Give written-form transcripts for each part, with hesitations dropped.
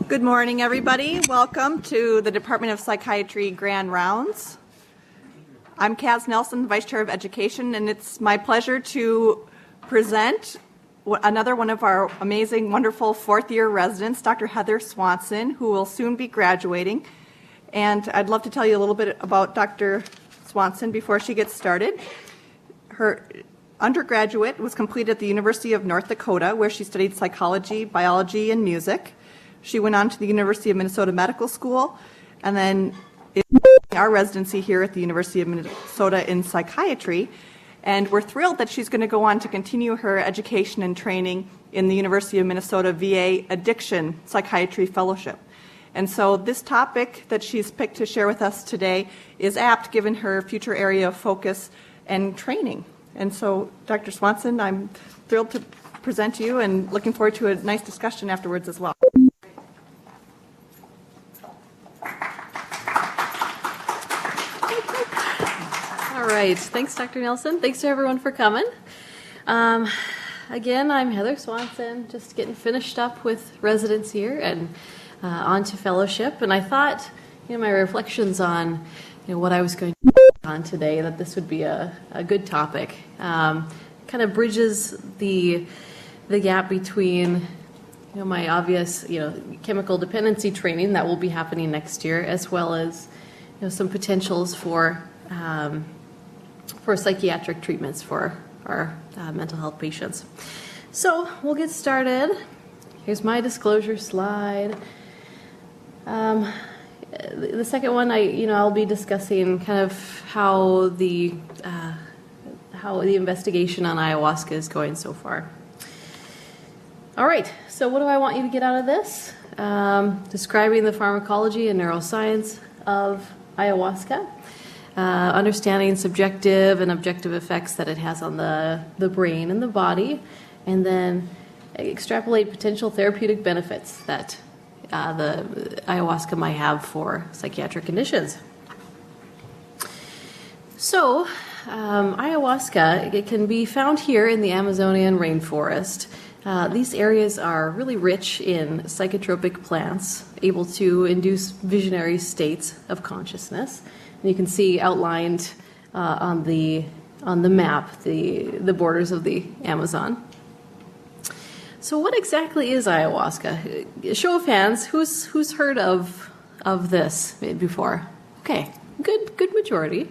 Good morning, everybody. Welcome to the Department of Psychiatry Grand Rounds. I'm Kaz Nelson, Vice Chair of Education, and it's my pleasure to present another one of our amazing, wonderful fourth-year residents, Dr. Heather Swanson, who will soon be graduating. And I'd love to tell you a little bit about Dr. Swanson before she gets started. Her undergraduate was completed at the University of North Dakota, where she studied psychology, biology, and music. She went on to the University of Minnesota Medical School, and then our residency here at the University of Minnesota in psychiatry. And we're thrilled that she's going to go on to continue her education and training in the University of Minnesota VA Addiction Psychiatry Fellowship. And so this topic that she's picked to share with us today is apt given her future area of focus and training. And so, Dr. Swanson, I'm thrilled to present you and looking forward to a nice discussion afterwards as well. All right. Thanks, Dr. Nelson. Thanks to everyone for coming. Again, I'm Heather Swanson, just getting finished up with residence here and on to fellowship. And I thought, my reflections on what I was going to do on today, that this would be a good topic. Kind of bridges the gap between my obvious chemical dependency training that will be happening next year, as well as some potentials for psychiatric treatments for our mental health patients. So we'll get started. Here's my disclosure slide. The second one, I'll be discussing kind of how the investigation on ayahuasca is going so far. All right. So what do I want you to get out of this? Describing the pharmacology and neuroscience of ayahuasca. Understanding subjective and objective effects that it has on the brain and the body, and then extrapolate potential therapeutic benefits that the ayahuasca might have for psychiatric conditions. So, ayahuasca, it can be found here in the Amazonian rainforest. These areas are really rich in psychotropic plants, able to induce visionary states of consciousness. And you can see outlined on the map the borders of the Amazon. So, what exactly is ayahuasca? Show of hands, who's heard of this before? Okay, good majority.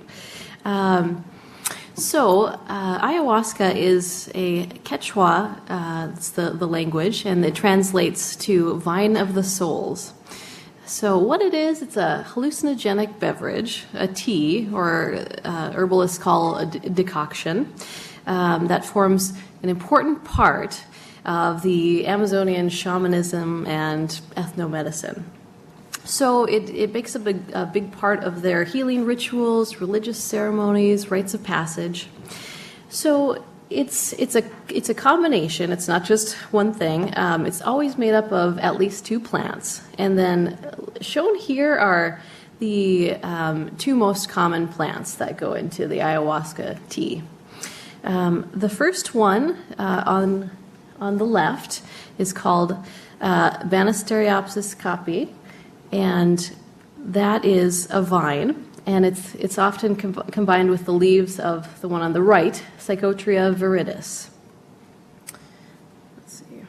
Ayahuasca is a Quechua, it's the language, and it translates to vine of the souls. So what it is, it's a hallucinogenic beverage, a tea, or herbalists call a decoction, that forms an important part of the Amazonian shamanism and ethnomedicine. So it makes up a big part of their healing rituals, religious ceremonies, rites of passage. So it's a combination. It's not just one thing. It's always made up of at least two plants. And then shown here are the two most common plants that go into the ayahuasca tea. The first one on the left is called Banisteriopsis caapi. And that is a vine, and it's often combined with the leaves of the one on the right, Psychotria viridis. Let's see.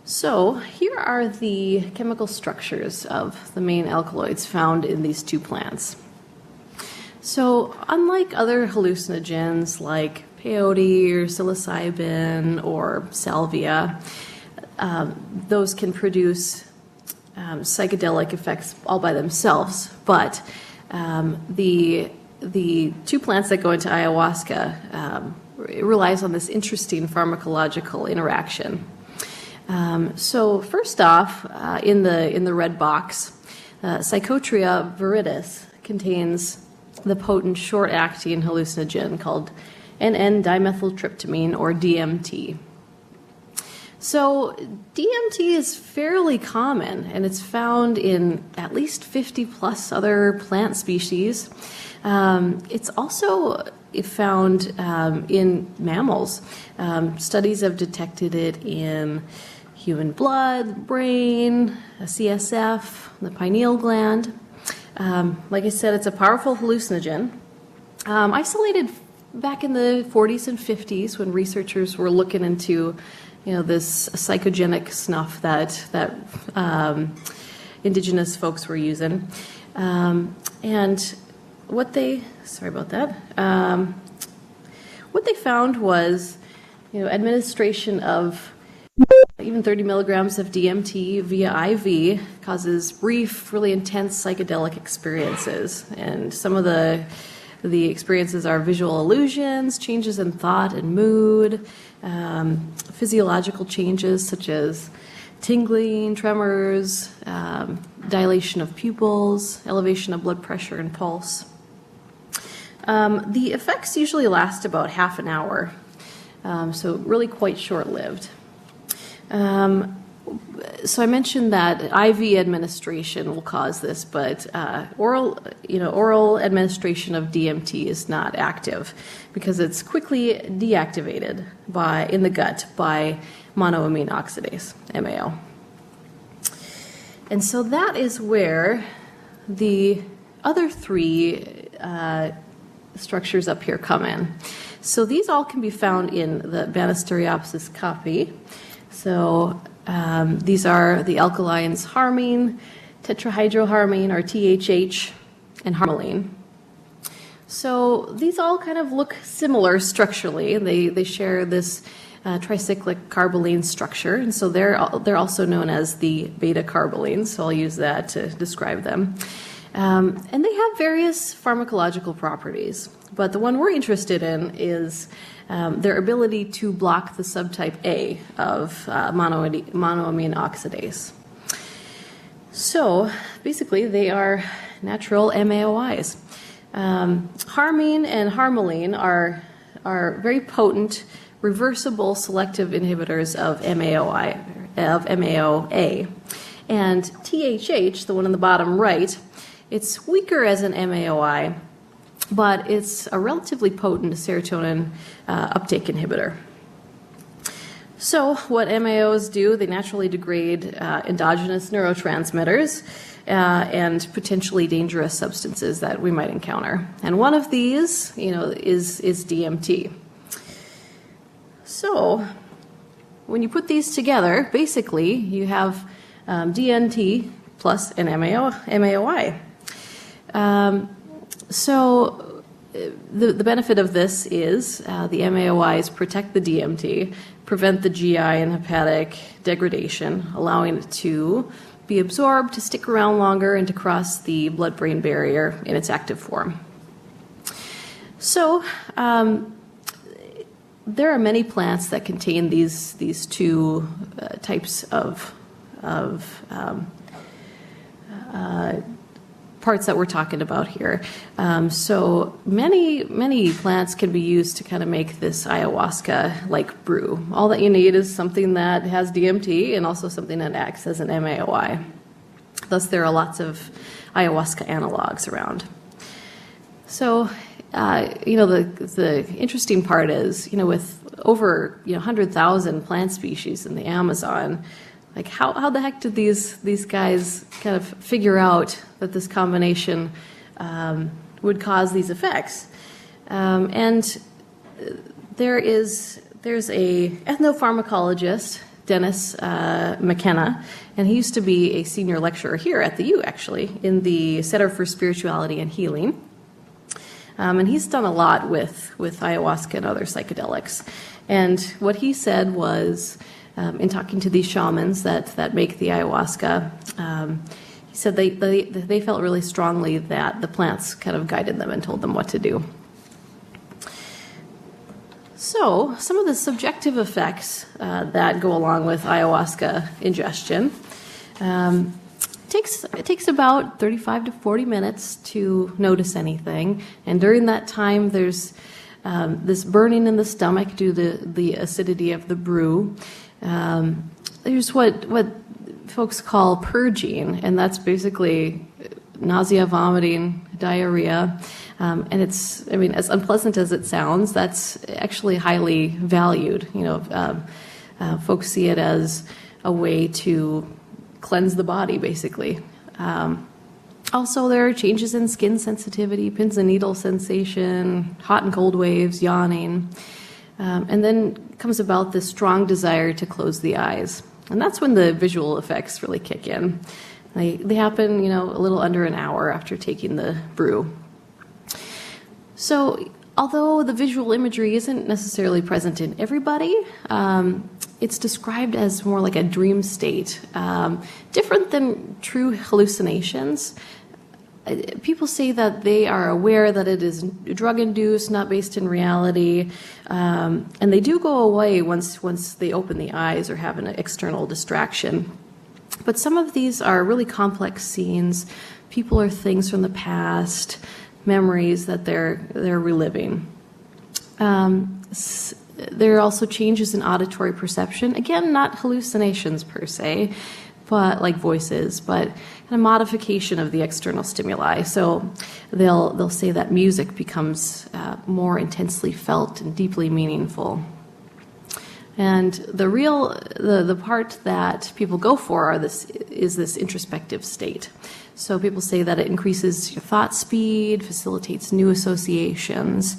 So here are the chemical structures of the main alkaloids found in these two plants. So unlike other hallucinogens like peyote or psilocybin or salvia, those can produce psychedelic effects all by themselves, but the two plants that go into ayahuasca it relies on this interesting pharmacological interaction. So first off, in the red box, Psychotria viridis contains the potent short-acting hallucinogen called N,N-dimethyltryptamine, or DMT. So DMT is fairly common, and it's found in at least 50 plus other plant species. It's also found in mammals. Studies have detected it in human blood, brain, a CSF, the pineal gland. Like I said, it's a powerful hallucinogen. Isolated back in the 40s and 50s when researchers were looking into, this psychogenic snuff that indigenous folks were using. And what they found was, administration of even 30 milligrams of DMT via IV causes brief, really intense psychedelic experiences. And some of the experiences are visual illusions, changes in thought and mood, physiological changes such as tingling, tremors, dilation of pupils, elevation of blood pressure and pulse. The effects usually last about half an hour, so really quite short-lived. So I mentioned that IV administration will cause this, but oral administration of DMT is not active because it's quickly deactivated in the gut by monoamine oxidase, MAO. And so that is where the other three structures up here come in. So these all can be found in the Banisteriopsis copy. So these are the alkylines harmine, tetrahydroharmine, or THH, and harmaline. So these all kind of look similar structurally. They share this tricyclic carboline structure, and so they're also known as the beta carbolines. So I'll use that to describe them. And they have various pharmacological properties, but the one we're interested in is their ability to block the subtype A of monoamine oxidase. So basically, they are natural MAOIs. Harmine and harmaline are very potent, reversible selective inhibitors of MAOA. And THH, the one on the bottom right, it's weaker as an MAOI, but it's a relatively potent serotonin uptake inhibitor. So what MAOs do, they naturally degrade endogenous neurotransmitters and potentially dangerous substances that we might encounter. And one of these, is DMT. So when you put these together, basically you have DMT plus an MAOI. So the benefit of this is the MAOIs protect the DMT, prevent the GI and hepatic degradation, allowing it to be absorbed, to stick around longer, and to cross the blood-brain barrier in its active form. So there are many plants that contain these two types of parts that we're talking about here. So many plants can be used to kind of make this ayahuasca-like brew. All that you need is something that has DMT and also something that acts as an MAOI. Thus, there are lots of ayahuasca analogs around. So, the interesting part is, with over 100,000 plant species in the Amazon, like how the heck did these guys kind of figure out that this combination would cause these effects? And there's a ethnopharmacologist, Dennis McKenna, and he used to be a senior lecturer here at the U, actually, in the Center for Spirituality and Healing. And he's done a lot with ayahuasca and other psychedelics. And what he said was, in talking to these shamans that make the ayahuasca, he said they felt really strongly that the plants kind of guided them and told them what to do. So some of the subjective effects that go along with ayahuasca ingestion. It takes about 35 to 40 minutes to notice anything, and during that time there's this burning in the stomach due to the acidity of the brew. There's what folks call purging, and that's basically nausea, vomiting, diarrhea, and it's, as unpleasant as it sounds, that's actually highly valued. Folks see it as a way to cleanse the body, basically. Also, there are changes in skin sensitivity, pins and needle sensation, hot and cold waves, yawning. And then comes about this strong desire to close the eyes. And that's when the visual effects really kick in. They happen, a little under an hour after taking the brew. So, although the visual imagery isn't necessarily present in everybody, it's described as more like a dream state, different than true hallucinations. People say that they are aware that it is drug-induced, not based in reality, and they do go away once they open the eyes or have an external distraction. But some of these are really complex scenes, people or things from the past, memories that they're reliving. There are also changes in auditory perception. Again, not hallucinations per se, but like voices, but a modification of the external stimuli. So they'll say that music becomes more intensely felt and deeply meaningful. And the part that people go for is this introspective state. So people say that it increases your thought speed, facilitates new associations,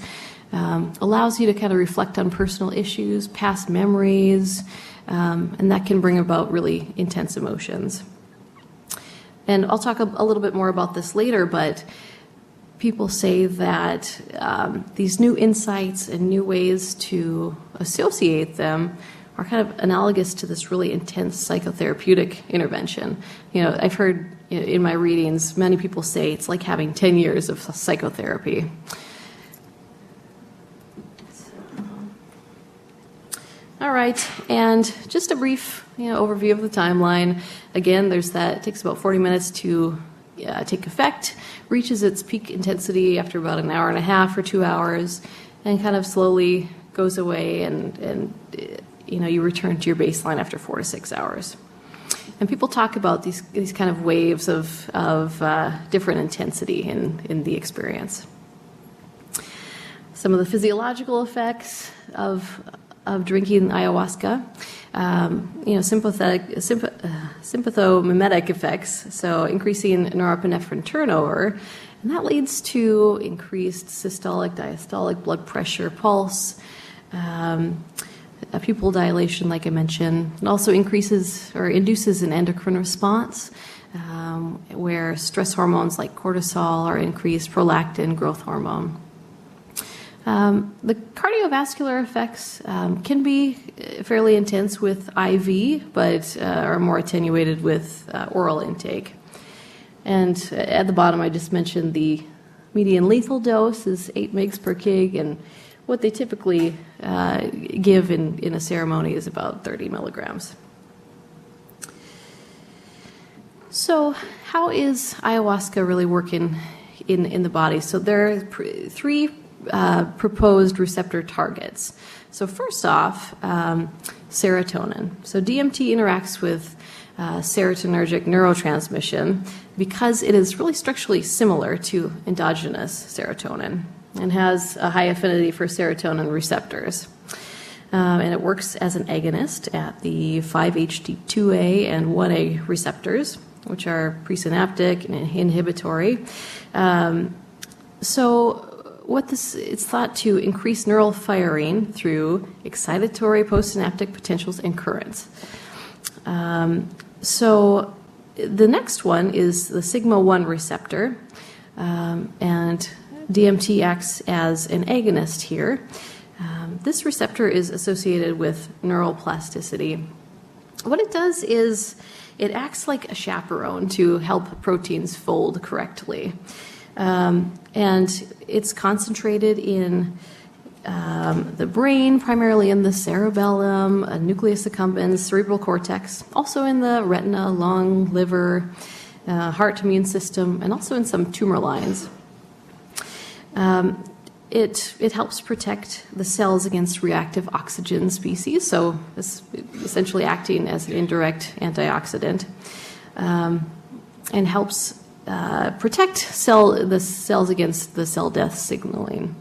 allows you to kind of reflect on personal issues, past memories, and that can bring about really intense emotions. And I'll talk a little bit more about this later, but people say that these new insights and new ways to associate them are kind of analogous to this really intense psychotherapeutic intervention. I've heard in my readings, many people say it's like having 10 years of psychotherapy. All right, and just a brief overview of the timeline. Again, it takes about 40 minutes to take effect, reaches its peak intensity after about an hour and a half or 2 hours, and kind of slowly goes away, and you return to your baseline after 4 to 6 hours. And people talk about these kind of waves of different intensity in the experience. Some of the physiological effects of drinking ayahuasca, sympathomimetic effects, so increasing norepinephrine turnover, and that leads to increased systolic, diastolic blood pressure, pulse, a pupil dilation, like I mentioned. It also increases or induces an endocrine response, where stress hormones like cortisol are increased, prolactin, growth hormone. The cardiovascular effects can be fairly intense with IV, but are more attenuated with oral intake. And at the bottom, I just mentioned the median lethal dose is 8 mg per kg, and what they typically give in a ceremony is about 30 milligrams. So how is ayahuasca really working in the body? So there are three proposed receptor targets. So first off, serotonin. So DMT interacts with serotonergic neurotransmission because it is really structurally similar to endogenous serotonin and has a high affinity for serotonin receptors. And it works as an agonist at the 5-HT2A and 1A receptors, which are presynaptic and inhibitory. It's thought to increase neural firing through excitatory postsynaptic potentials and currents. So the next one is the sigma-1 receptor, and DMT acts as an agonist here. This receptor is associated with neural plasticity. What it does is it acts like a chaperone to help proteins fold correctly. And it's concentrated in the brain, primarily in the cerebellum, nucleus accumbens, cerebral cortex, also in the retina, lung, liver, heart, immune system, and also in some tumor lines. It helps protect the cells against reactive oxygen species, so it's essentially acting as an indirect antioxidant, and helps protect the cells against the cell death signaling,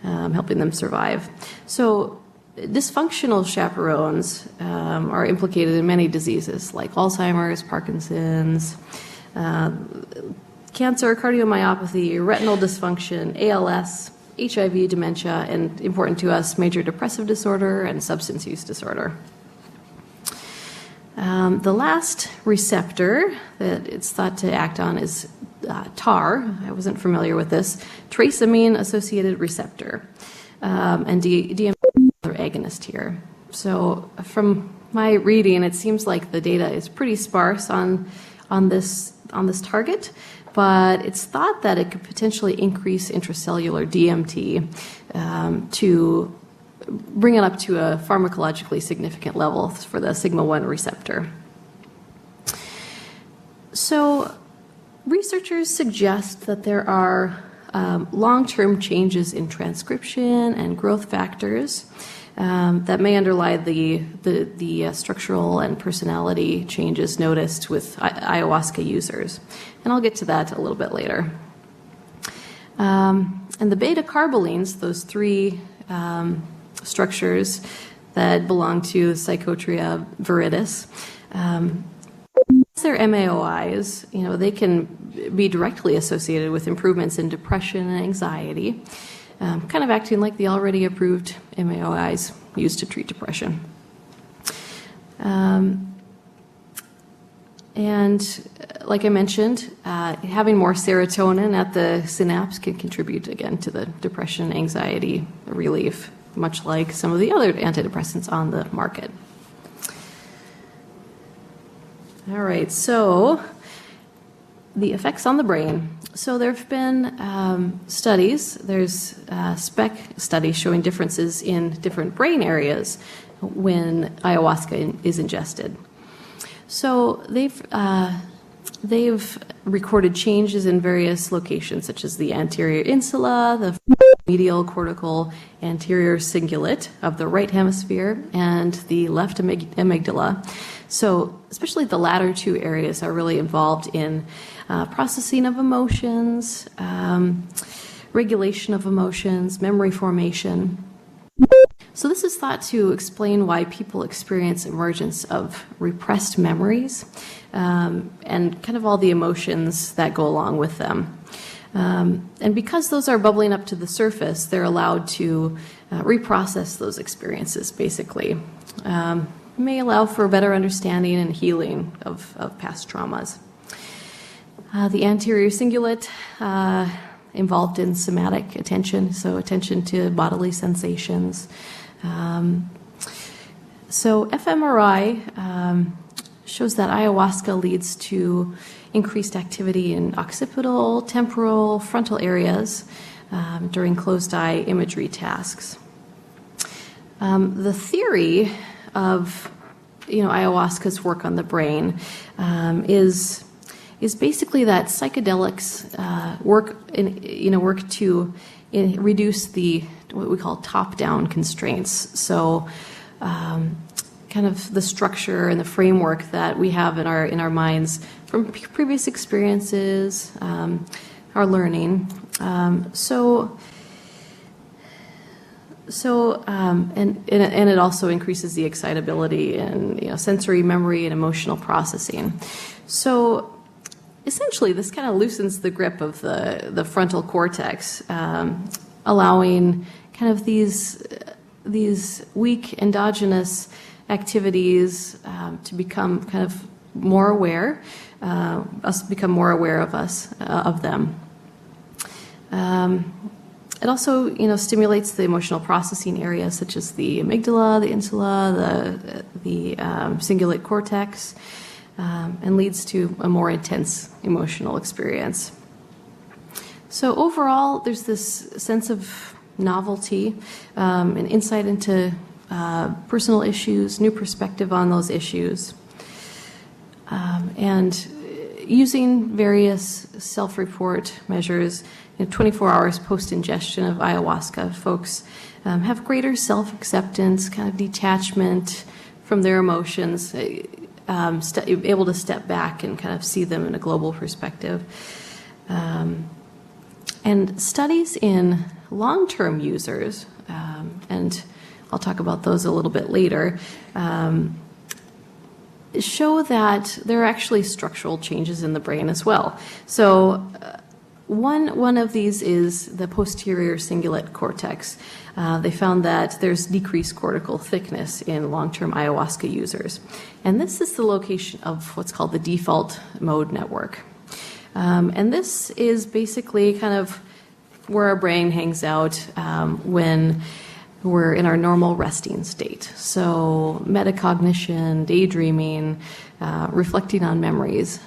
helping them survive. So dysfunctional chaperones are implicated in many diseases like Alzheimer's, Parkinson's, cancer, cardiomyopathy, retinal dysfunction, ALS, HIV, dementia, and important to us, major depressive disorder and substance use disorder. The last receptor that it's thought to act on is TAR. I wasn't familiar with this. Trace amine associated receptor. And DMT are agonist here. So from my reading, it seems like the data is pretty sparse on this target, but it's thought that it could potentially increase intracellular DMT to bring it up to a pharmacologically significant level for the sigma-1 receptor. So researchers suggest that there are long-term changes in transcription and growth factors that may underlie the structural and personality changes noticed with ayahuasca users. And I'll get to that a little bit later. And the beta-carbolines, those three structures that belong to Psychotria viridis, they're MAOIs, they can be directly associated with improvements in depression and anxiety, kind of acting like the already approved MAOIs used to treat depression. And like I mentioned, having more serotonin at the synapse can contribute again to the depression, anxiety relief, much like some of the other antidepressants on the market. All right, so the effects on the brain. So there have been studies, there's SPEC studies showing differences in different brain areas when ayahuasca is ingested. So they've recorded changes in various locations, such as the anterior insula, the medial cortical anterior cingulate of the right hemisphere, and the left amygdala. So especially the latter two areas are really involved in processing of emotions, regulation of emotions, memory formation. So this is thought to explain why people experience emergence of repressed memories and kind of all the emotions that go along with them. And because those are bubbling up to the surface, they're allowed to reprocess those experiences, basically. May allow for better understanding and healing of past traumas. The anterior cingulate involved in somatic attention, so attention to bodily sensations. So fMRI shows that ayahuasca leads to increased activity in occipital, temporal, frontal areas during closed eye imagery tasks. The theory of ayahuasca's work on the brain is basically that psychedelics work to reduce what we call top-down constraints. So kind of the structure and the framework that we have in our minds from previous experiences, our learning. And it also increases the excitability and sensory memory and emotional processing. So essentially, this kind of loosens the grip of the frontal cortex, allowing kind of these weak endogenous activities to become kind of more aware, become more aware of them. It also, stimulates the emotional processing areas such as the amygdala, the insula, the cingulate cortex, and leads to a more intense emotional experience. So overall, there's this sense of novelty, an insight into personal issues, new perspective on those issues, and using various self-report measures. 24 hours post-ingestion of ayahuasca, folks have greater self-acceptance, kind of detachment from their emotions, able to step back and kind of see them in a global perspective. And studies in long-term users and I'll talk about those a little bit later, show that there are actually structural changes in the brain as well. So one of these is the posterior cingulate cortex. They found that there's decreased cortical thickness in long-term ayahuasca users. And this is the location of what's called the default mode network. And this is basically kind of where our brain hangs out when we're in our normal resting state. So metacognition, daydreaming, reflecting on memories.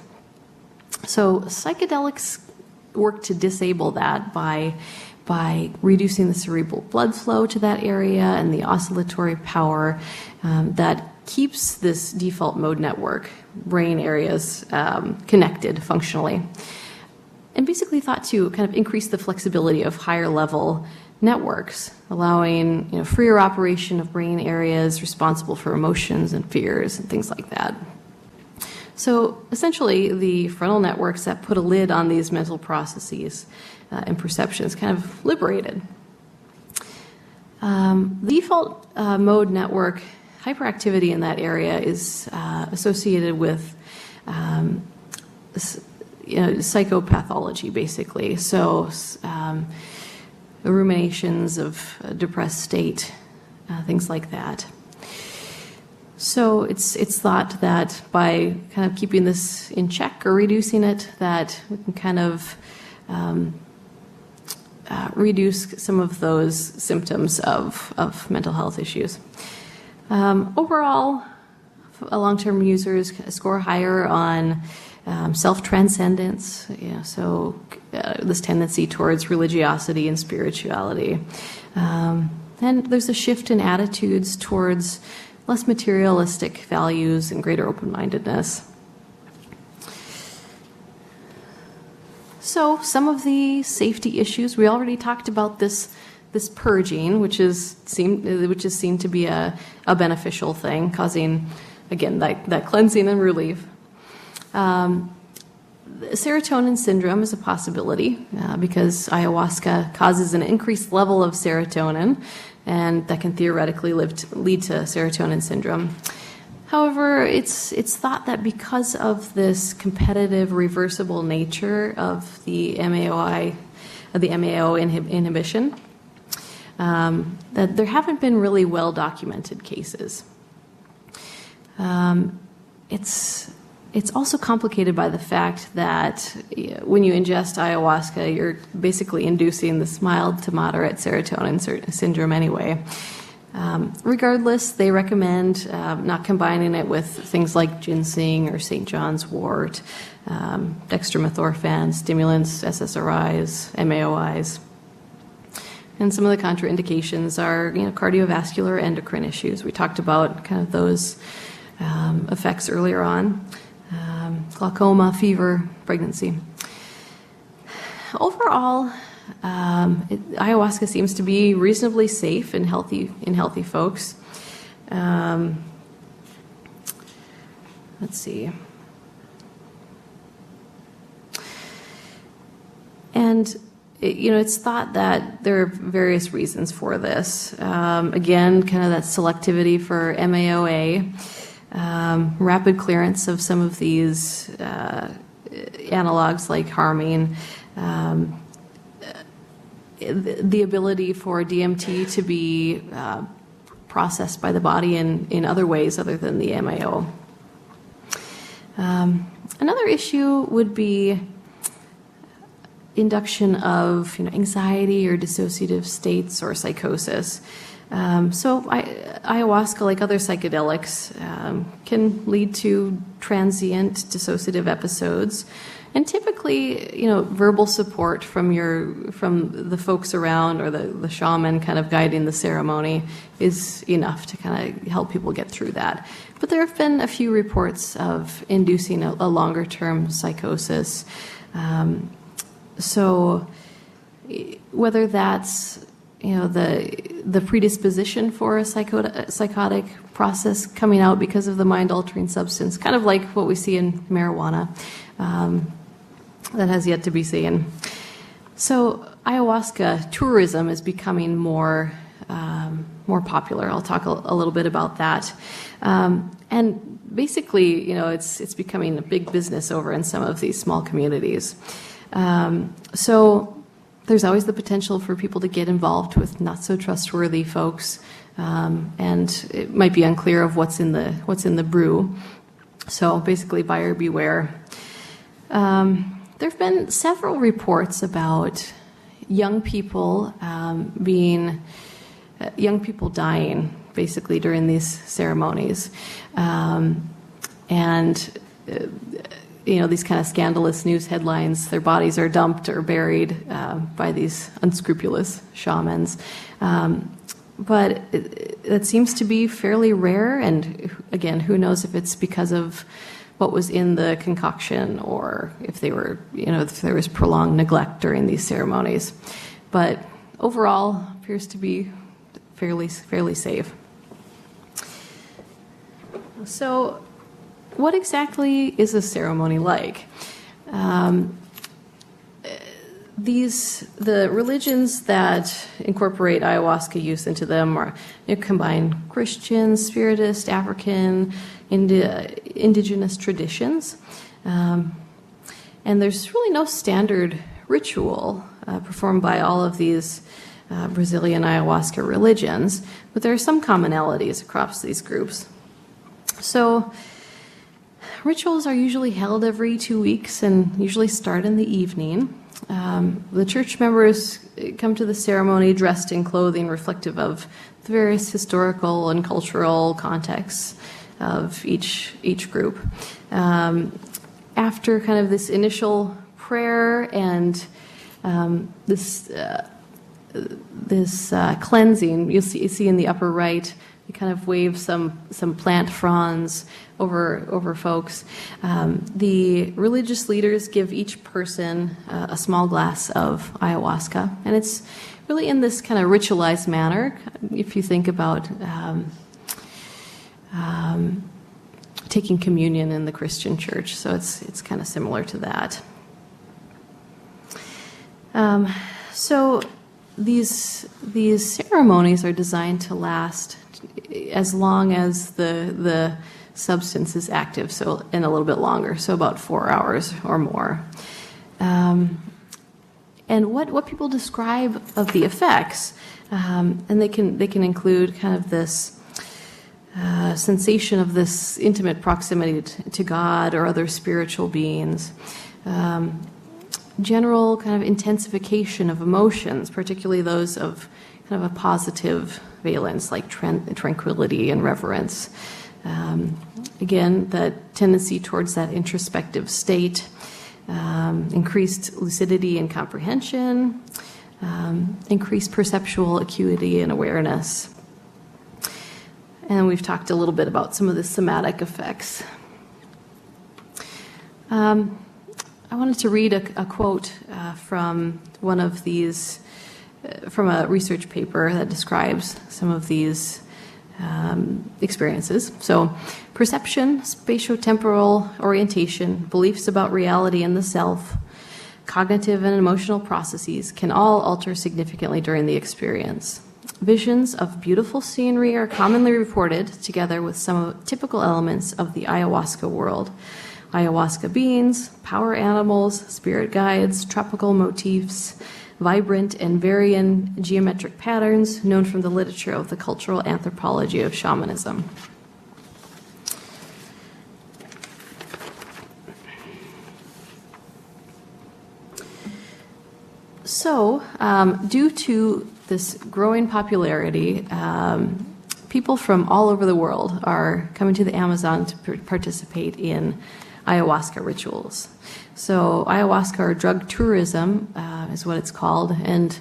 So psychedelics work to disable that by reducing the cerebral blood flow to that area and the oscillatory power that keeps this default mode network, brain areas, connected functionally. And basically thought to kind of increase the flexibility of higher level networks, allowing freer operation of brain areas responsible for emotions and fears and things like that. So essentially, the frontal networks that put a lid on these mental processes and perceptions kind of liberated. The default mode network hyperactivity in that area is associated with psychopathology, basically. So ruminations of a depressed state, things like that. So it's thought that by kind of keeping this in check or reducing it, that we can kind of reduce some of those symptoms of mental health issues. Overall, long-term users score higher on self-transcendence, so this tendency towards religiosity and spirituality. And there's a shift in attitudes towards less materialistic values and greater open-mindedness. So some of the safety issues, we already talked about this purging, which is seen to be a beneficial thing, causing, again, that cleansing and relief. Serotonin syndrome is a possibility because ayahuasca causes an increased level of serotonin, and that can theoretically lead to serotonin syndrome. However, it's thought that because of this competitive, reversible nature of the MAO inhibition, that there haven't been really well-documented cases. It's also complicated by the fact that when you ingest ayahuasca, you're basically inducing this mild to moderate serotonin syndrome anyway. Regardless, they recommend not combining it with things like ginseng or St. John's wort, dextromethorphan, stimulants, SSRIs, MAOIs. And some of the contraindications are cardiovascular endocrine issues. We talked about kind of those effects earlier on. Glaucoma, fever, pregnancy. Overall, ayahuasca seems to be reasonably safe in healthy folks. Let's see. And it's thought that there are various reasons for this. Again, kind of that selectivity for MAOA. Rapid clearance of some of these analogs like harmine, the ability for DMT to be processed by the body in other ways other than the MAO. Another issue would be induction of anxiety or dissociative states or psychosis. So ayahuasca, like other psychedelics, can lead to transient dissociative episodes, and typically, verbal support from the folks around or the shaman kind of guiding the ceremony is enough to kind of help people get through that. But there have been a few reports of inducing a longer-term psychosis. So whether that's the predisposition for a psychotic process coming out because of the mind-altering substance, kind of like what we see in marijuana, that has yet to be seen. So ayahuasca tourism is becoming more more popular. I'll talk a little bit about that. And basically, it's becoming a big business over in some of these small communities. So there's always the potential for people to get involved with not so trustworthy folks, and it might be unclear of what's in the brew. So basically, buyer beware. There have been several reports about young people dying basically during these ceremonies, and these kind of scandalous news headlines. Their bodies are dumped or buried by these unscrupulous shamans. But it seems to be fairly rare, and again, who knows if it's because of what was in the concoction or if there was prolonged neglect during these ceremonies. But overall, appears to be fairly safe. So, what exactly is a ceremony like? The religions that incorporate ayahuasca use into them combine Christian, Spiritist, African, indigenous traditions. And there's really no standard ritual performed by all of these Brazilian ayahuasca religions, but there are some commonalities across these groups. So, rituals are usually held every 2 weeks and usually start in the evening. The church members come to the ceremony dressed in clothing reflective of the various historical and cultural contexts of each group. After kind of this initial prayer and this cleansing, you see in the upper right, you kind of wave some plant fronds over folks. The religious leaders give each person a small glass of ayahuasca, and it's really in this kind of ritualized manner. If you think about taking communion in the Christian church, so it's kind of similar to that. So these ceremonies are designed to last as long as the substance is active, and a little bit longer, so about 4 hours or more. And what people describe of the effects, and they can include kind of this sensation of this intimate proximity to God or other spiritual beings. General kind of intensification of emotions, particularly those of kind of a positive valence, like tranquility and reverence. Again, the tendency towards that introspective state, increased lucidity and comprehension, increased perceptual acuity and awareness. And we've talked a little bit about some of the somatic effects. I wanted to read a quote from one of these, from a research paper that describes some of these experiences. So, perception, spatiotemporal orientation, beliefs about reality and the self, cognitive and emotional processes can all alter significantly during the experience. Visions of beautiful scenery are commonly reported together with some typical elements of the ayahuasca world. Ayahuasca beings, power animals, spirit guides, tropical motifs, vibrant and varying geometric patterns known from the literature of the cultural anthropology of shamanism. So, due to this growing popularity, people from all over the world are coming to the Amazon to participate in ayahuasca rituals. So ayahuasca, or drug tourism, is what it's called, and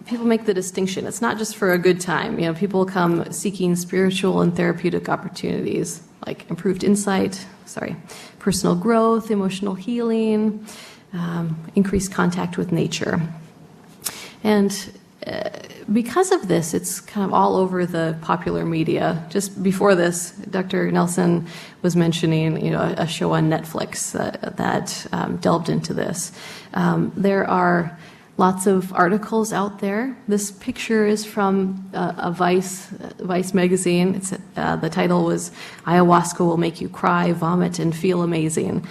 people make the distinction. It's not just for a good time. People come seeking spiritual and therapeutic opportunities, like improved insight, personal growth, emotional healing, increased contact with nature. And because of this, it's kind of all over the popular media. Just before this, Dr. Nelson was mentioning, a show on Netflix that delved into this. There are Lots of articles out there. This picture is from a Vice magazine. The title was "Ayahuasca Will Make You Cry, Vomit, and Feel Amazing."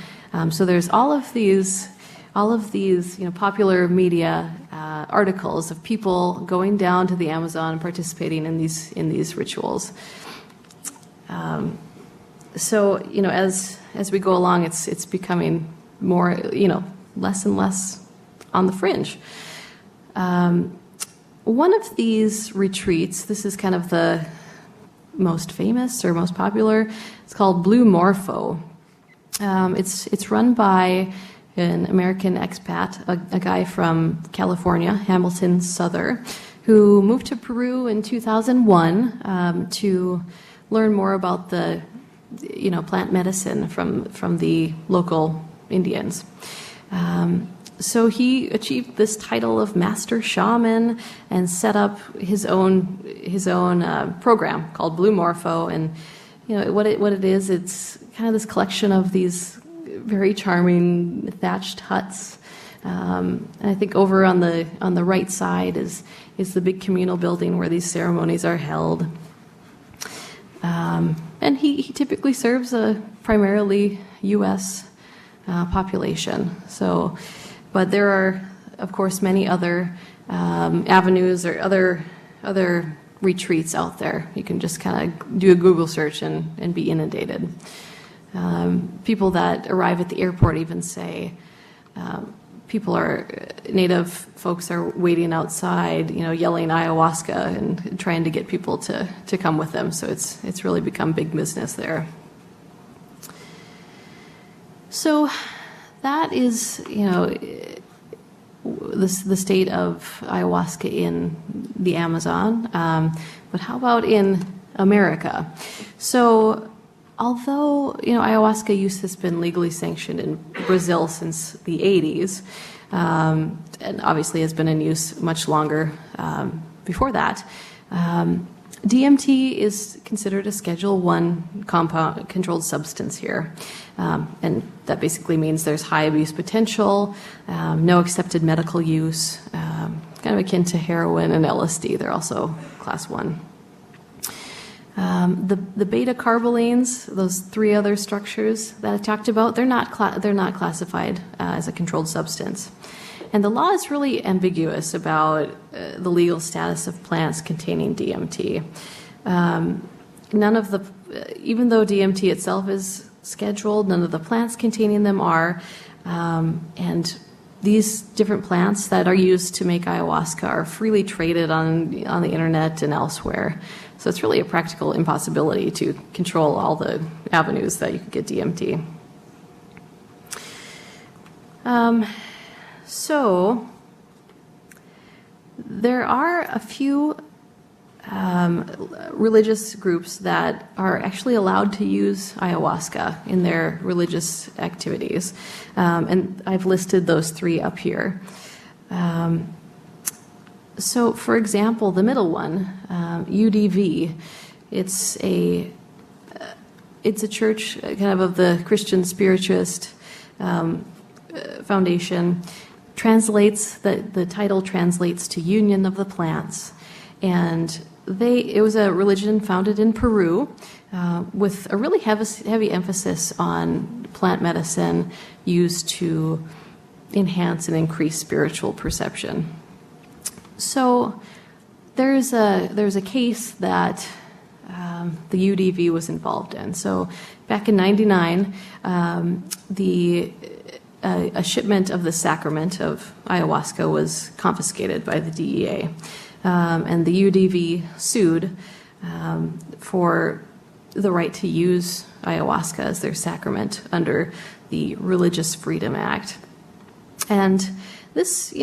So there's all of these popular media articles of people going down to the Amazon and participating in these rituals. So as we go along, it's becoming more less and less on the fringe. One of these retreats, this is kind of the most famous or most popular, it's called Blue Morpho. It's run by an American expat, a guy from California, Hamilton Souther, who moved to Peru in 2001 to learn more about the plant medicine from the local Indians. So he achieved this title of master shaman and set up his own program called Blue Morpho. And what it is, it's kind of this collection of these very charming thatched huts. And I think over on the right side is the big communal building where these ceremonies are held. And he typically serves a primarily U.S. population. But there are, of course, many other avenues or other retreats out there. You can just kind of do a Google search and be inundated. People that arrive at the airport even say native folks are waiting outside, yelling ayahuasca and trying to get people to come with them. So it's really become big business there. So that is, the state of ayahuasca in the Amazon. But how about in America? So although, ayahuasca use has been legally sanctioned in Brazil since the 80s, and obviously has been in use much longer before that, DMT is considered a Schedule I compound controlled substance here. And that basically means there's high abuse potential, no accepted medical use, kind of akin to heroin and LSD. They're also Class 1. The beta carbolines, those three other structures that I talked about, they're not classified as a controlled substance. And the law is really ambiguous about the legal status of plants containing DMT. Even though DMT itself is scheduled, none of the plants containing them are. And these different plants that are used to make ayahuasca are freely traded on the internet and elsewhere. So it's really a practical impossibility to control all the avenues that you could get DMT. So there are a few religious groups that are actually allowed to use ayahuasca in their religious activities. And I've listed those three up here. So, for example, the middle one, UDV, it's a church kind of the Christian Spiritualist Foundation. The title translates to Union of the Plants, and it was a religion founded in Peru with a really heavy emphasis on plant medicine used to enhance and increase spiritual perception. So there's a case that the UDV was involved in. So back in '99, a shipment of the sacrament of ayahuasca was confiscated by the DEA. And the UDV sued for the right to use ayahuasca as their sacrament under the Religious Freedom Act. And this,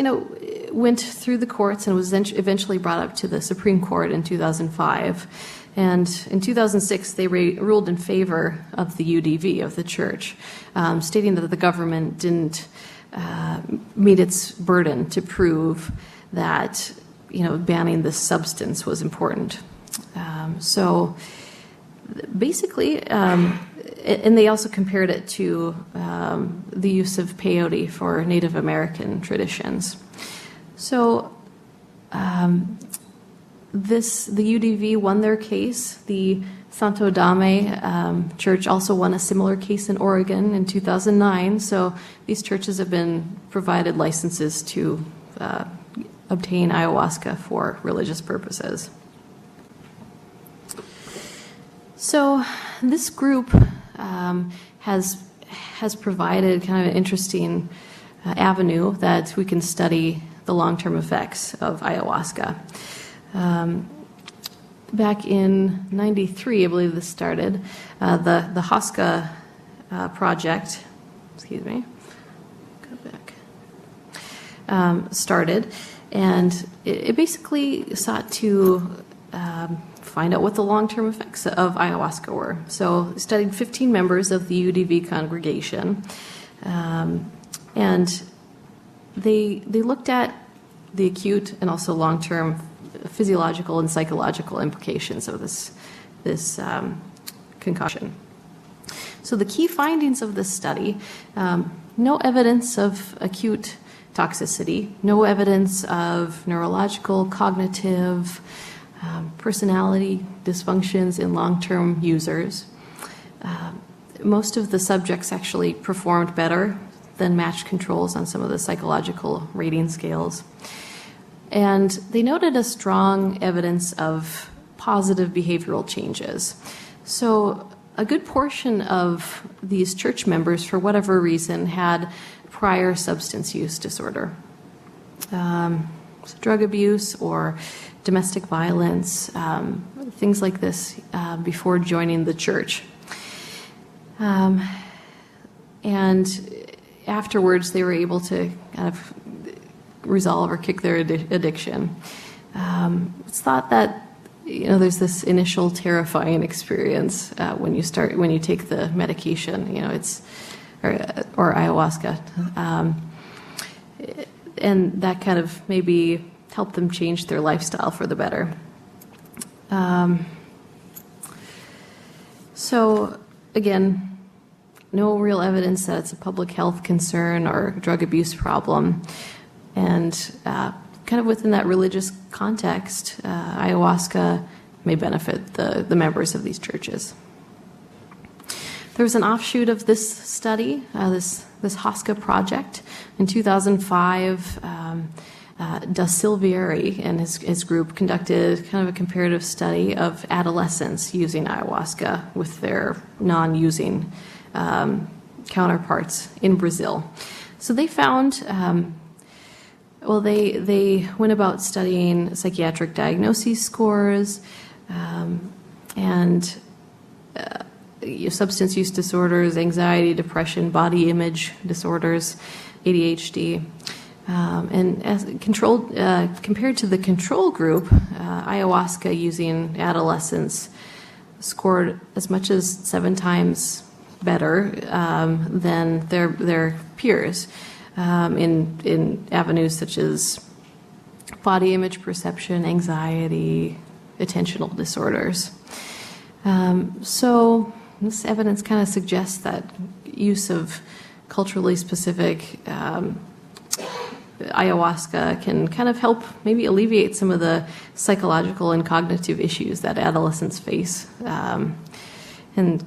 went through the courts and was eventually brought up to the Supreme Court in 2005. And in 2006, they ruled in favor of the UDV, of the church, stating that the government didn't meet its burden to prove that banning this substance was important. So basically, and they also compared it to the use of peyote for Native American traditions. So the UDV won their case. The Santo Dame Church also won a similar case in Oregon in 2009. So these churches have been provided licenses to obtain ayahuasca for religious purposes. So this group has provided kind of an interesting avenue that we can study the long-term effects of ayahuasca. Back in '93, I believe this started, the Ayahuasca project, started, and it basically sought to find out what the long-term effects of ayahuasca were. So it studied 15 members of the UDV congregation, and they looked at the acute and also long-term physiological and psychological implications of this concoction. So the key findings of this study, no evidence of acute toxicity, no evidence of neurological, cognitive, personality dysfunctions in long-term users. Most of the subjects actually performed better than matched controls on some of the psychological rating scales. And they noted a strong evidence of positive behavioral changes. So a good portion of these church members, for whatever reason, had prior substance use disorder. Drug abuse or domestic violence, things like this before joining the church. And afterwards, they were able to kind of resolve or kick their addiction. It's thought that there's this initial terrifying experience when you take the medication. Or ayahuasca, and that kind of maybe helped them change their lifestyle for the better. So again, no real evidence that it's a public health concern or drug abuse problem. And kind of within that religious context, ayahuasca may benefit the members of these churches. There was an offshoot of this study, this Ayahuasca project. In 2005, Da Silvieri and his group conducted kind of a comparative study of adolescents using ayahuasca with their non-using counterparts in Brazil. So they found, they went about studying psychiatric diagnosis scores and substance use disorders, anxiety, depression, body image disorders, ADHD. And as compared to the control group, ayahuasca using adolescents scored as much as 7 times better than their peers in avenues such as body image perception, anxiety, attentional disorders. So this evidence kind of suggests that use of culturally specific ayahuasca can kind of help maybe alleviate some of the psychological and cognitive issues that adolescents face, and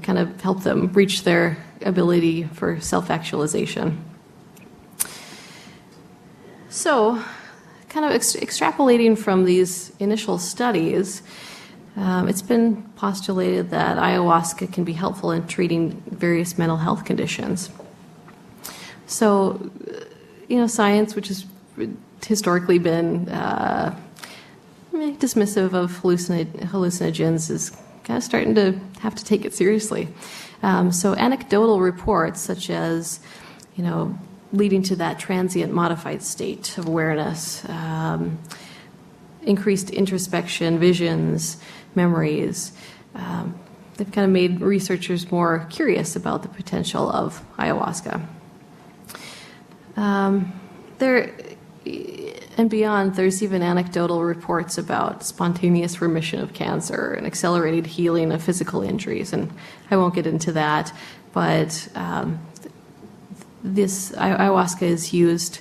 kind of help them reach their ability for self-actualization. So, kind of extrapolating from these initial studies, it's been postulated that ayahuasca can be helpful in treating various mental health conditions. So, science, which has historically been dismissive of hallucinogens, is kind of starting to have to take it seriously. So anecdotal reports such as, leading to that transient modified state of awareness, increased introspection, visions, memories, they've kind of made researchers more curious about the potential of ayahuasca. There and beyond, there's even anecdotal reports about spontaneous remission of cancer and accelerated healing of physical injuries, and I won't get into that, but this ayahuasca is used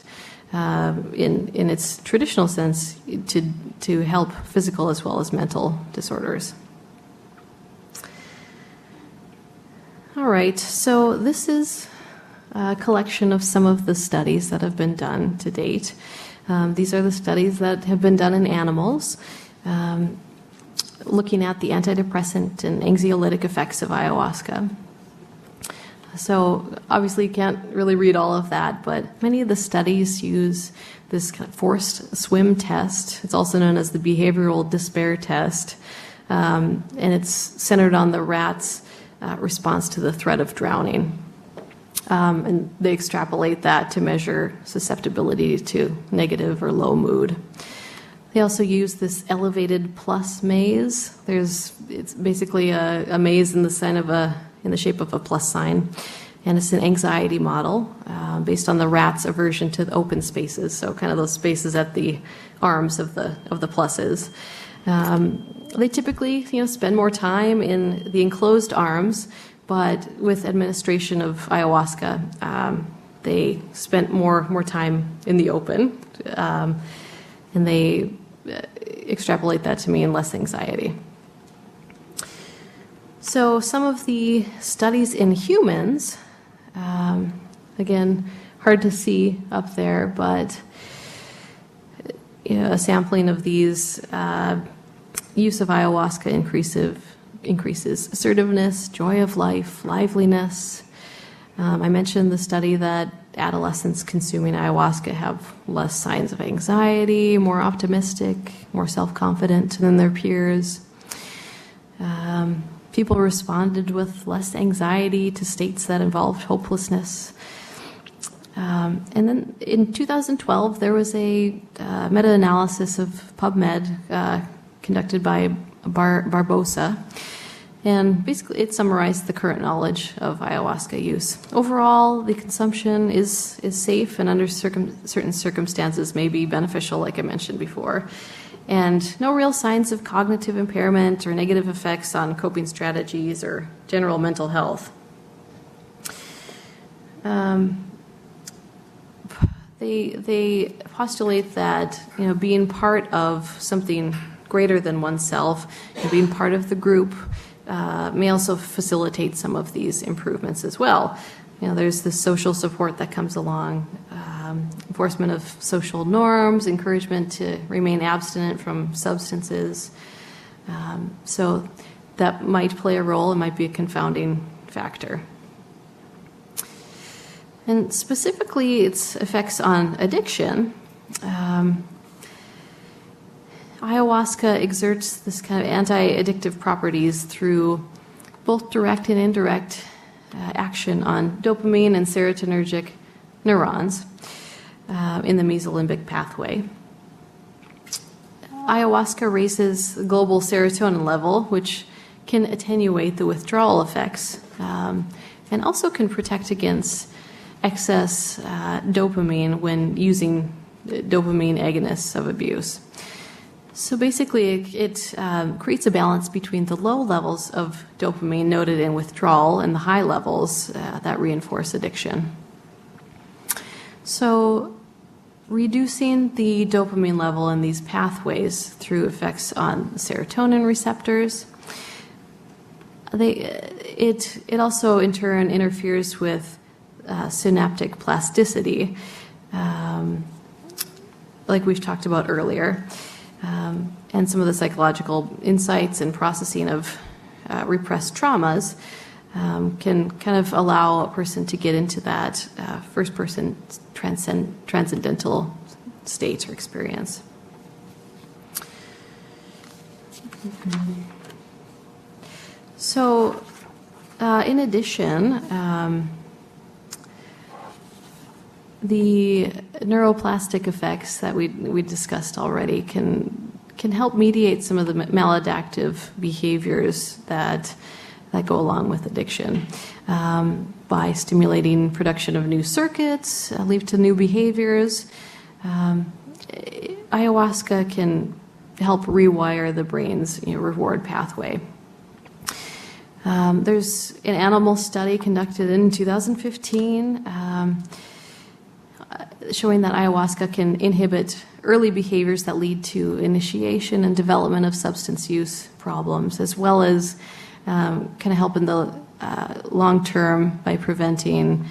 in its traditional sense to help physical as well as mental disorders. All right, so this is a collection of some of the studies that have been done to date. These are the studies that have been done in animals, looking at the antidepressant and anxiolytic effects of ayahuasca. So obviously you can't really read all of that, but many of the studies use this kind of forced swim test. It's also known as the behavioral despair test, and it's centered on the rat's response to the threat of drowning. And they extrapolate that to measure susceptibility to negative or low mood. They also use this elevated plus maze. It's basically a maze in the shape of a plus sign, and it's an anxiety model based on the rat's aversion to the open spaces. So kind of those spaces at the arms of the pluses. They typically, spend more time in the enclosed arms, but with administration of ayahuasca, they spent more time in the open, and they extrapolate that to mean less anxiety. So some of the studies in humans, again, hard to see up there, but a sampling of these use of ayahuasca increases assertiveness, joy of life, liveliness. I mentioned the study that adolescents consuming ayahuasca have less signs of anxiety, more optimistic, more self-confident than their peers. People responded with less anxiety to states that involved hopelessness. And then in 2012, there was a meta-analysis of PubMed conducted by Barbosa. And basically, it summarized the current knowledge of ayahuasca use. Overall, the consumption is safe and under certain circumstances may be beneficial, like I mentioned before. And no real signs of cognitive impairment or negative effects on coping strategies or general mental health. They postulate that being part of something greater than oneself and being part of the group may also facilitate some of these improvements as well. There's the social support that comes along, enforcement of social norms, encouragement to remain abstinent from substances. So that might play a role. It might be a confounding factor. And specifically, its effects on addiction. Ayahuasca exerts this kind of anti-addictive properties through both direct and indirect action on dopamine and serotonergic neurons in the mesolimbic pathway. Ayahuasca raises the global serotonin level, which can attenuate the withdrawal effects and also can protect against excess dopamine when using dopamine agonists of abuse. So basically, it creates a balance between the low levels of dopamine noted in withdrawal and the high levels that reinforce addiction. So reducing the dopamine level in these pathways through effects on serotonin receptors, it also in turn interferes with synaptic plasticity, like we've talked about earlier. And some of the psychological insights and processing of repressed traumas can kind of allow a person to get into that first-person transcendental state or experience. So, in addition, the neuroplastic effects that we discussed already can help mediate some of the maladaptive behaviors that go along with addiction by stimulating production of new circuits, lead to new behaviors. Ayahuasca can help rewire the brain's reward pathway. There's an animal study conducted in 2015. showing that ayahuasca can inhibit early behaviors that lead to initiation and development of substance use problems, as well as kind of help in the long term by preventing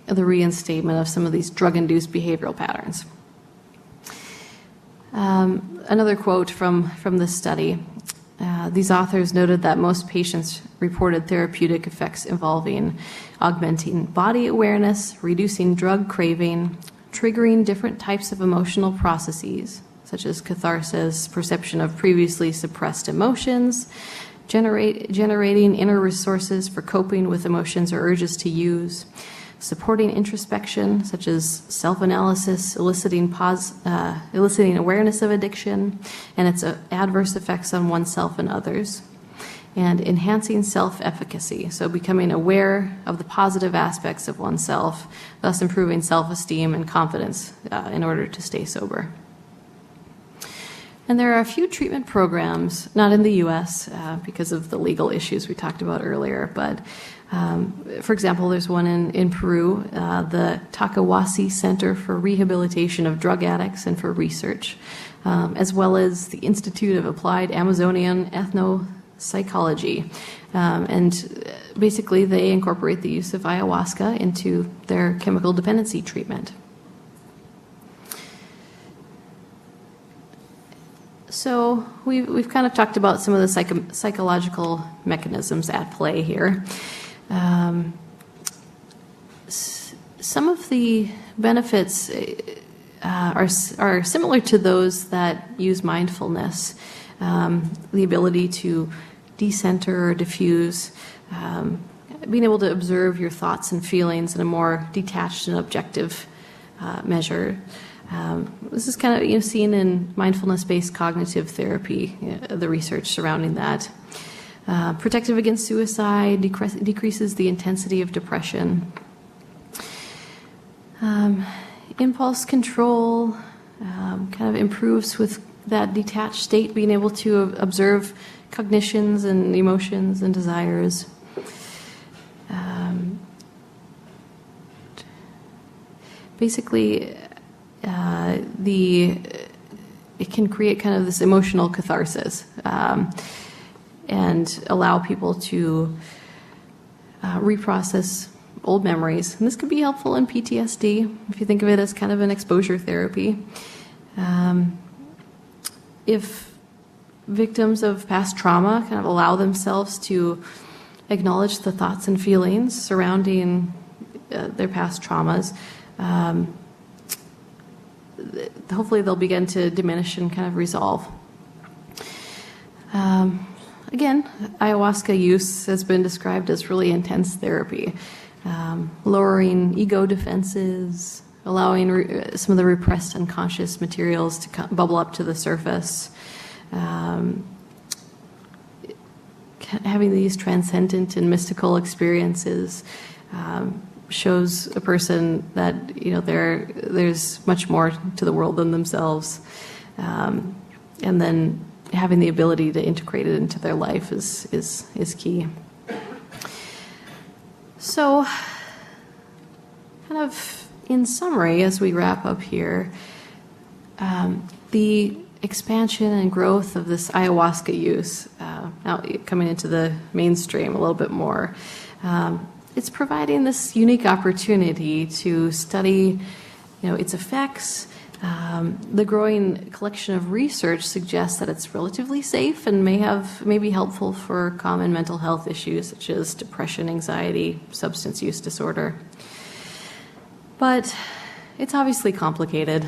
the reinstatement of some of these drug-induced behavioral patterns. Another quote from this study. These authors noted that most patients reported therapeutic effects involving augmenting body awareness, reducing drug craving, triggering different types of emotional processes, such as catharsis, perception of previously suppressed emotions, generating inner resources for coping with emotions or urges to use, supporting introspection, such as self-analysis, eliciting awareness of addiction and its adverse effects on oneself and others, and enhancing self-efficacy, so becoming aware of the positive aspects of oneself, thus improving self-esteem and confidence in order to stay sober. And there are a few treatment programs, not in the U.S. Because of the legal issues we talked about earlier, but for example, there's one in Peru, the Takawasi Center for Rehabilitation of Drug Addicts and for Research, as well as the Institute of Applied Amazonian Ethnopsychology. And basically, they incorporate the use of ayahuasca into their chemical dependency treatment. So we've kind of talked about some of the psychological mechanisms at play here. Some of the benefits are similar to those that use mindfulness, the ability to decenter or diffuse, being able to observe your thoughts and feelings in a more detached and objective measure. This is kind of seen in mindfulness-based cognitive therapy, the research surrounding that. Protective against suicide, decreases the intensity of depression. Impulse control kind of improves with that detached state, being able to observe cognitions and emotions and desires. Basically, it can create kind of this emotional catharsis and allow people to reprocess old memories. And this could be helpful in PTSD if you think of it as kind of an exposure therapy. If victims of past trauma kind of allow themselves to acknowledge the thoughts and feelings surrounding their past traumas, hopefully they'll begin to diminish and kind of resolve. Again, ayahuasca use has been described as really intense therapy, lowering ego defenses, allowing some of the repressed unconscious materials to bubble up to the surface, having these transcendent and mystical experiences shows a person that there's much more to the world than themselves, and then having the ability to integrate it into their life is key. So, kind of in summary, as we wrap up here, the expansion and growth of this ayahuasca use, now coming into the mainstream a little bit more, it's providing this unique opportunity to study, its effects. The growing collection of research suggests that it's relatively safe and may be helpful for common mental health issues such as depression, anxiety, substance use disorder. But it's obviously complicated.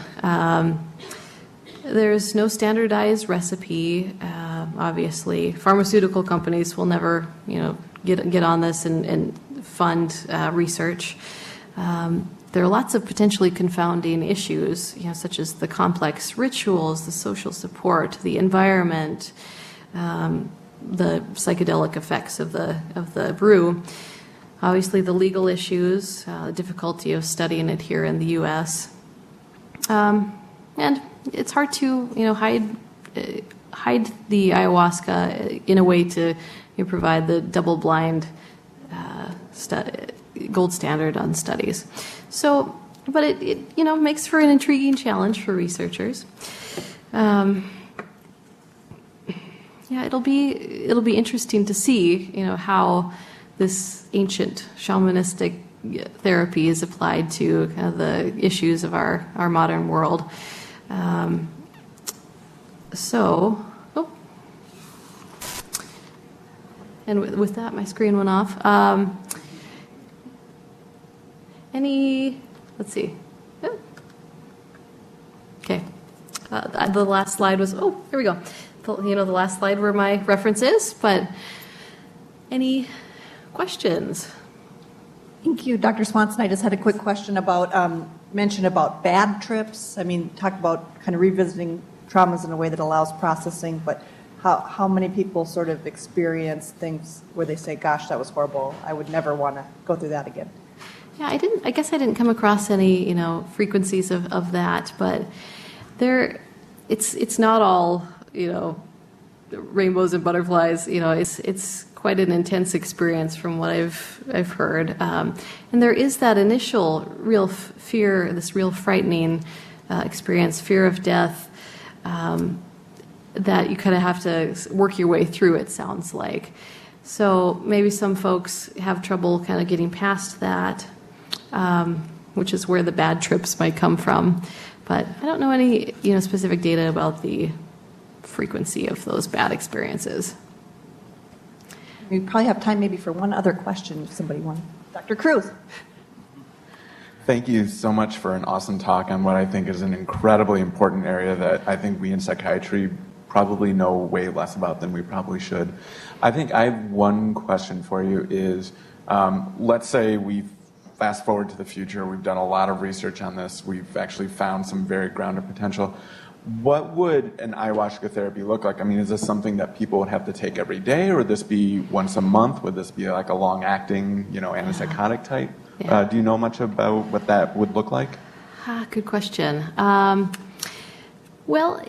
There's no standardized recipe. Obviously, pharmaceutical companies will never, get on this and fund research. There are lots of potentially confounding issues, such as the complex rituals, the social support, the environment, the psychedelic effects of the brew. Obviously, the legal issues, the difficulty of studying it here in the U.S., and it's hard to hide the ayahuasca in a way to provide the double-blind gold standard on studies. So but it makes for an intriguing challenge for researchers. It'll be interesting to see, how this ancient shamanistic therapy is applied to kind of the issues of our modern world. And with that, my screen went off. Let's see. Okay. The last slide was, here we go. The last slide were my references, but any questions? Thank you, Dr. Swanson. I just had a quick question about, mention about bad trips. I mean, talk about kind of revisiting traumas in a way that allows processing, but how many people sort of experience things where they say, gosh, that was horrible. I would never want to go through that again. Yeah, I guess I didn't come across any, frequencies of that, but it's not all, rainbows and butterflies. It's quite an intense experience from what I've heard. And there is that initial real fear, this real frightening experience, fear of death, that you kind of have to work your way through, it sounds like. So maybe some folks have trouble kind of getting past that, which is where the bad trips might come from. But I don't know any, specific data about the frequency of those bad experiences. We probably have time maybe for one other question if somebody wants. Dr. Cruz. Thank you so much for an awesome talk on what I think is an incredibly important area that I think we in psychiatry probably know way less about than we probably should. I think I have one question for you is, let's say we fast forward to the future, we've done a lot of research on this, we've actually found some very grounded potential. What would an ayahuasca therapy look like? I mean, is this something that people would have to take every day, or would this be once a month? Would this be like a long-acting, antipsychotic type? Yeah. Do you know much about what that would look like? Good question. Well,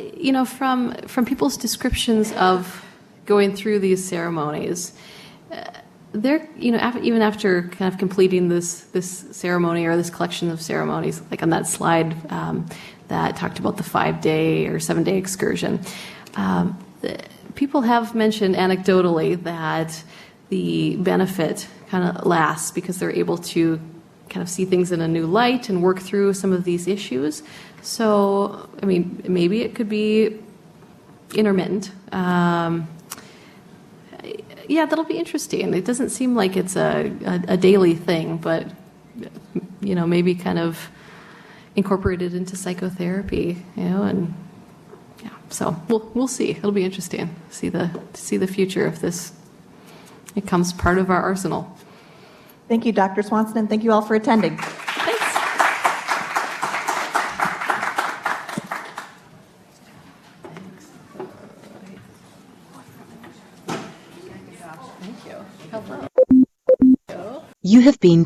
from people's descriptions of going through these ceremonies, they're, even after kind of completing this ceremony or this collection of ceremonies, like on that slide that talked about the 5-day or 7-day excursion, people have mentioned anecdotally that the benefit kind of lasts because they're able to kind of see things in a new light and work through some of these issues. So, I mean, maybe it could be intermittent. That'll be interesting. It doesn't seem like it's a daily thing, but, maybe kind of incorporated into psychotherapy, and yeah. So we'll see. It'll be interesting to see the future if this becomes part of our arsenal. Thank you, Dr. Swanson, and thank you all for attending. Thanks. You have been